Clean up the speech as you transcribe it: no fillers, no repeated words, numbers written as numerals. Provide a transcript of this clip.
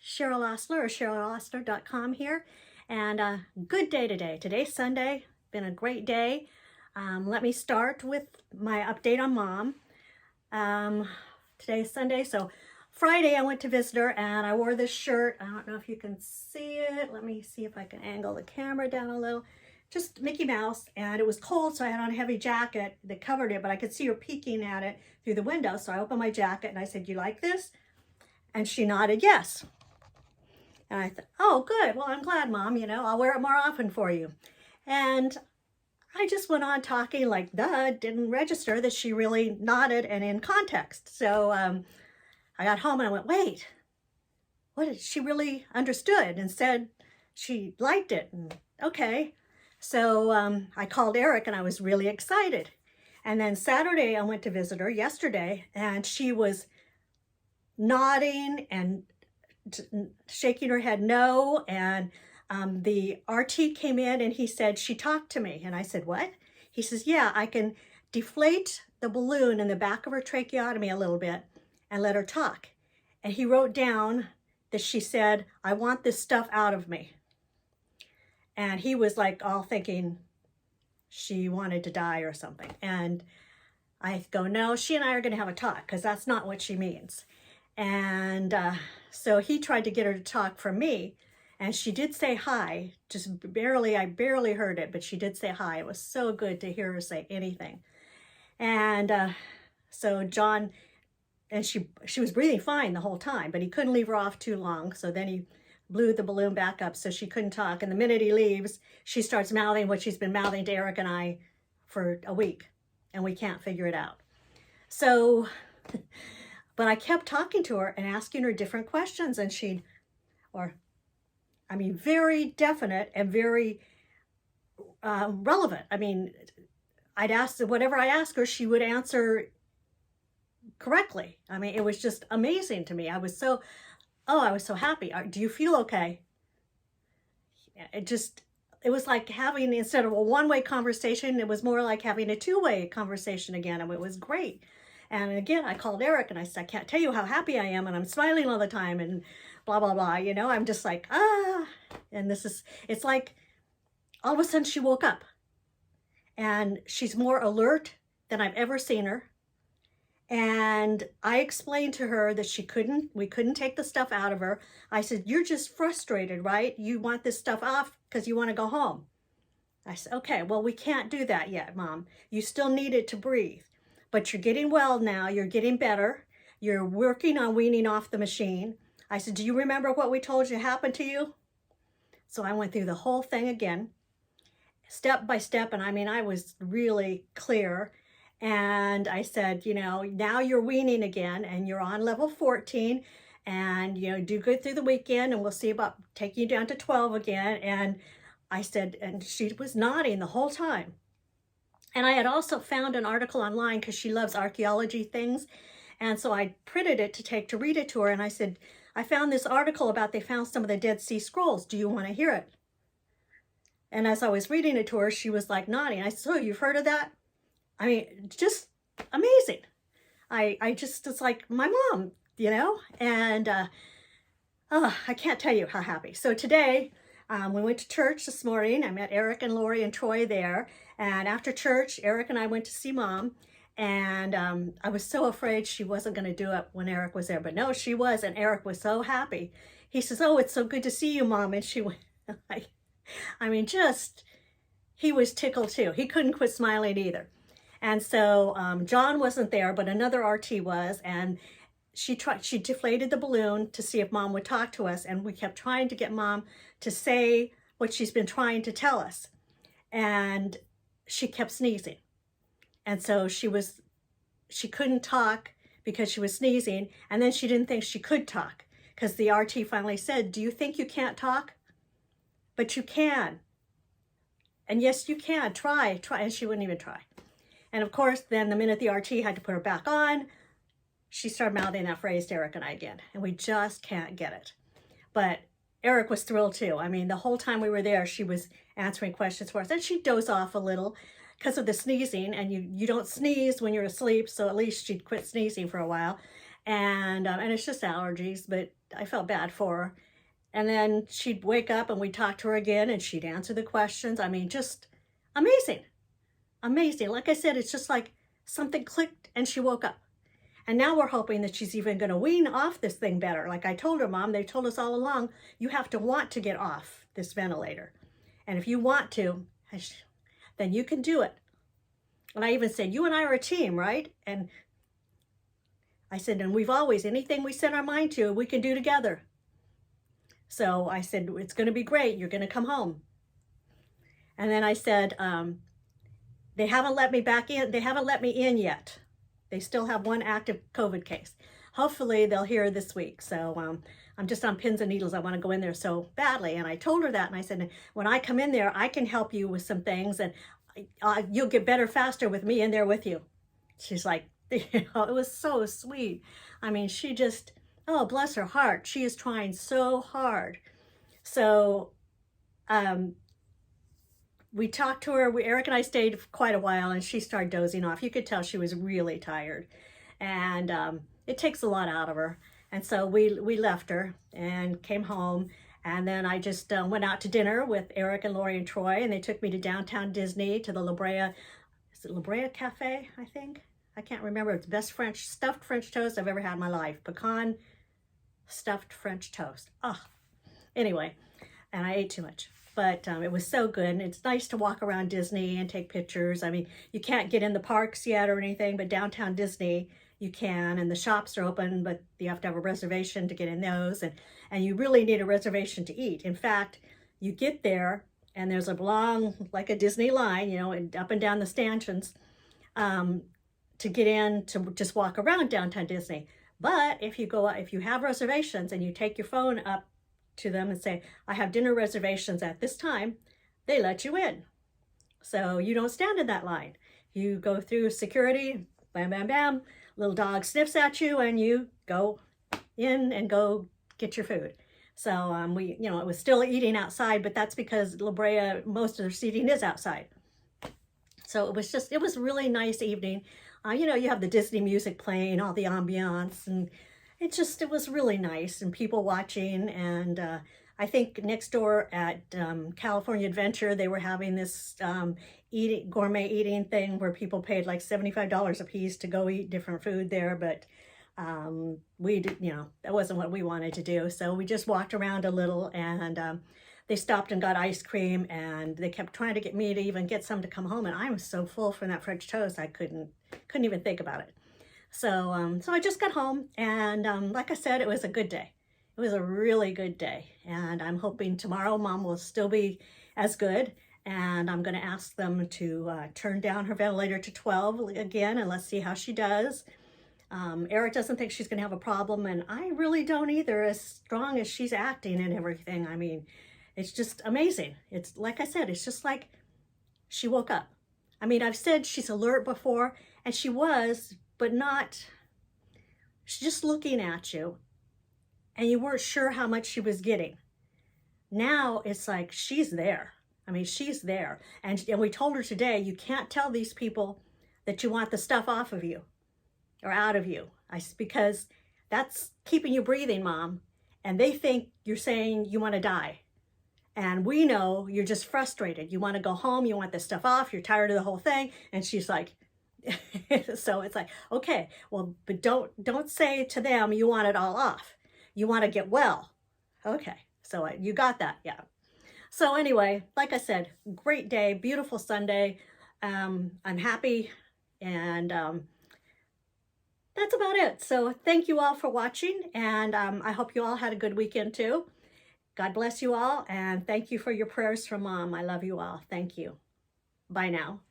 Cheryl Ostler or CherylOstler.com here, and good day today. Today's Sunday, been a great day. Let me start with my update on Mom. Today's Sunday, so Friday I went to visit her and I wore this shirt. I don't know if you can see it. Let me see if I can angle the camera down a little. Just Mickey Mouse, and it was cold, so I had on a heavy jacket that covered it, but I could see her peeking at it through the window. So I opened my jacket and I said, "You like this?" And she nodded yes. And I thought, "Oh, good. Well, I'm glad, Mom. I'll wear it more often for you." And I just went on talking like, didn't register that she really nodded and in context. So I got home and I went, wait, what did she really understood and said she liked it? And okay. So I called Eric and I was really excited. And then Saturday I went to visit her yesterday, and she was nodding and shaking her head no. And the RT came in and he said, she talked to me. And I said, what? He says, yeah, I can deflate the balloon in the back of her tracheotomy a little bit and let her talk. And he wrote down that she said, "I want this stuff out of me." And he was like all thinking she wanted to die or something. And I go, no, she and I are going to have a talk, because that's not what she means. And so he tried to get her to talk for me. And she did say hi, just barely. I barely heard it, but she did say hi. It was so good to hear her say anything. And so John, and she was breathing fine the whole time, but he couldn't leave her off too long. So then he blew the balloon back up so she couldn't talk. And the minute he leaves, she starts mouthing what she's been mouthing to Eric and I for a week, and we can't figure it out. So, but I kept talking to her and asking her different questions, and very definite and very relevant. I'd ask whatever I asked her, she would answer correctly. It was just amazing to me. I was so happy. Do you feel okay? It was like having, instead of a one-way conversation, it was more like having a two-way conversation again. And it was great. And again, I called Eric and I said, I can't tell you how happy I am, and I'm smiling all the time and blah, blah, blah. I'm just like, and it's like all of a sudden she woke up and she's more alert than I've ever seen her. And I explained to her that we couldn't take the stuff out of her. I said, you're just frustrated, right? You want this stuff off because you want to go home. I said, okay, well, we can't do that yet, Mom. You still need it to breathe, but you're getting well now. You're getting better. You're working on weaning off the machine. I said, do you remember what we told you happened to you? So I went through the whole thing again, step by step. And I was really clear. And I said, now you're weaning again and you're on level 14, and, do good through the weekend, and we'll see about taking you down to 12 again. And I said, and she was nodding the whole time. And I had also found an article online, because she loves archaeology things. And so I printed it to read it to her. And I said, I found this article about they found some of the Dead Sea Scrolls. Do you want to hear it? And as I was reading it to her, she was like nodding. I said, so you've heard of that? Just amazing. It's like my mom, and I can't tell you how happy. So today, we went to church this morning. I met Eric and Lori and Troy there. And after church, Eric and I went to see Mom. And I was so afraid she wasn't going to do it when Eric was there. But no, she was. And Eric was so happy. He says, oh, it's so good to see you, Mom. And she went, he was tickled too. He couldn't quit smiling either. And so John wasn't there, but another RT was, and she deflated the balloon to see if Mom would talk to us, and we kept trying to get Mom to say what she's been trying to tell us, and she kept sneezing. And so she couldn't talk because she was sneezing, and then she didn't think she could talk, because the RT finally said, do you think you can't talk? But you can. And yes, you can. Try. And she wouldn't even try. And of course, then the minute the RT had to put her back on, she started mouthing that phrase to Eric and I again. And we just can't get it. But Eric was thrilled too. The whole time we were there, she was answering questions for us. And she'd doze off a little because of the sneezing. And you don't sneeze when you're asleep. So at least she'd quit sneezing for a while. And it's just allergies. But I felt bad for her. And then she'd wake up and we'd talk to her again and she'd answer the questions. I mean, just amazing, amazing. Like I said, it's just like something clicked and she woke up. And now we're hoping that she's even going to wean off this thing better. Like I told her, Mom, they told us all along, you have to want to get off this ventilator. And if you want to, then you can do it. And I even said, you and I are a team, right? And I said, and we've always, anything we set our mind to, we can do together. So I said, it's going to be great. You're going to come home. And then I said, they haven't let me back in. They haven't let me in yet. They still have one active COVID case. Hopefully they'll hear this week. So I'm just on pins and needles. I want to go in there so badly. And I told her that. And I said, when I come in there, I can help you with some things. And you'll get better faster with me in there with you. She's like, you know, it was so sweet. I mean, she just, oh, bless her heart. She is trying so hard. So we talked to her. Eric and I stayed quite a while and she started dozing off. You could tell she was really tired. And it takes a lot out of her. And so we left her and came home. And then I just went out to dinner with Eric and Lori and Troy. And they took me to downtown Disney to the La Brea, is it La Brea Cafe, I think? I can't remember. It's the best stuffed French toast I've ever had in my life. Pecan stuffed French toast. Oh, anyway, and I ate too much. But it was so good. And it's nice to walk around Disney and take pictures. I mean, you can't get in the parks yet or anything, but downtown Disney, you can. And the shops are open, but you have to have a reservation to get in those. And you really need a reservation to eat. In fact, you get there and there's a long, like a Disney line, you know, and up and down the stanchions to get in to just walk around downtown Disney. But if you have reservations and you take your phone up to them and say, I have dinner reservations at this time, they let you in. So you don't stand in that line. You go through security, bam, bam, bam, little dog sniffs at you and you go in and go get your food. So you know, it was still eating outside, but that's because La Brea, most of their seating is outside. So it was a really nice evening. You know, you have the Disney music playing, all the ambiance, and it was really nice, and people watching. And I think next door at California Adventure, they were having this gourmet eating thing where people paid like $75 a piece to go eat different food there. But we did, you know, that wasn't what we wanted to do. So we just walked around a little, and they stopped and got ice cream, and they kept trying to get me to even get some to come home. And I was so full from that French toast, I couldn't even think about it. So, so I just got home, and like I said, it was a good day. It was a really good day. And I'm hoping tomorrow Mom will still be as good. And I'm going to ask them to turn down her ventilator to 12 again, and let's see how she does. Eric doesn't think she's going to have a problem, and I really don't either, as strong as she's acting and everything. I mean, it's just amazing. It's like I said, it's just like she woke up. I mean, I've said she's alert before, and she was, but not, she's just looking at you, and you weren't sure how much she was getting. Now it's like she's there. I mean, she's there. And we told her today, you can't tell these people that you want the stuff off of you or out of you, because that's keeping you breathing, Mom. And they think you're saying you want to die. And we know you're just frustrated. You want to go home. You want this stuff off. You're tired of the whole thing. And she's like, so it's like, okay, well, but don't say to them you want it all off. You want to get well. Okay, so you got that, yeah. So anyway, like I said, great day, beautiful Sunday. I'm happy, and that's about it. So thank you all for watching, and I hope you all had a good weekend too. God bless you all, and thank you for your prayers for Mom. I love you all. Thank you. Bye now.